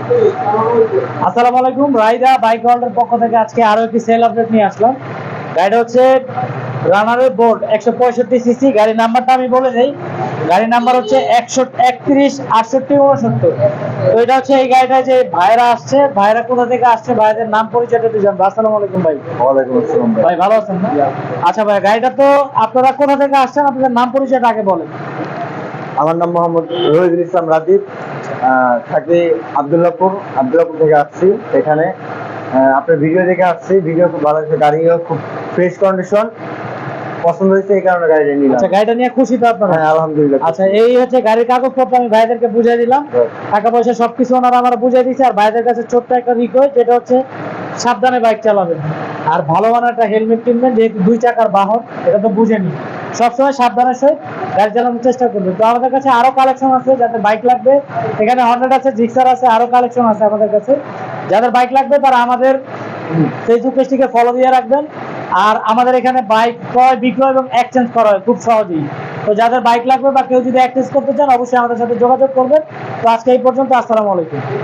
আসসালামু আলাইকুম, রাইদা বাইক ওয়ার্ল্ডের পক্ষ থেকে আজকে আরো একটি সেল আপডেট নিয়ে আসলাম। গাড়িটা হচ্ছে রানারের বোর্ড 165 সিসি। গাড়ির নাম্বারটা আমি বলে দেই, গাড়ির নাম্বার হচ্ছে 131 68 69। তো এটা হচ্ছে এই গাড়িটা যে ভাইরা আসছে, ভাইরা কোথা থেকে আসছে, ভাইদের নাম পরিচয়টা একটু জানবো। আসসালামু আলাইকুম ভাই। ওয়ালাইকুম আসসালাম ভাই। ভাই ভালো আছেন না? আচ্ছা ভাই, গাড়িটা তো আপনারা কোথা থেকে আসছেন, আপনাদের নাম পরিচয়টা আগে বলেন। আমার নাম মোহাম্মদ রহিদুল ইসলাম রাজীব, থাকি আব্দুল্লাহপুর থেকে আসছি এখানে। আপনার ভিডিও দেখে আসছি, ভিডিও খুব ভালো হয়েছে, গাড়িও খুব ফ্রেশ কন্ডিশন, পছন্দ হয়েছে, এই কারণে গাড়িটা নিলাম। আচ্ছা, গাড়িটা নিয়ে খুশি তো আপনারা? হ্যাঁ আলহামদুলিল্লাহ। আচ্ছা, এই হচ্ছে গাড়ির কাগজপত্র আমি ভাইদেরকে বুঝিয়ে দিলাম, টাকা পয়সা সবকিছু ওনারা আমার বুঝিয়ে দিচ্ছে। আর ভাইদের কাছে ছোট্ট একটা রিকোয়েস্ট, যেটা হচ্ছে সাবধানে বাইক চালাবেন, আর ভালো মানের একটা হেলমেট কিনবেন, যেহেতু 2 চাকার বাহন, এটা তো বুঝেনি। সবসময় সাবধানের সহিত গাড়ি চালানোর চেষ্টা করবেন। তো আমাদের কাছে আরো কালেকশন আছে, যাদের বাইক লাগবে এখানে হন্ডা আছে, জিক্সার আছে, আরো কালেকশন আছে আমাদের কাছে। যাদের বাইক লাগবে তারা আমাদের ফেসবুক পেজটিকে ফলো দিয়ে রাখবেন। আর আমাদের এখানে বাইক ক্রয় বিক্রয় এবং এক্সচেঞ্জ করা হয় খুব সহজেই। তো যাদের বাইক লাগবে বা কেউ যদি এক্সচেঞ্জ করতে চান, অবশ্যই আমাদের সাথে যোগাযোগ করবেন। তো আজকে এই পর্যন্ত, আসসালামু আলাইকুম।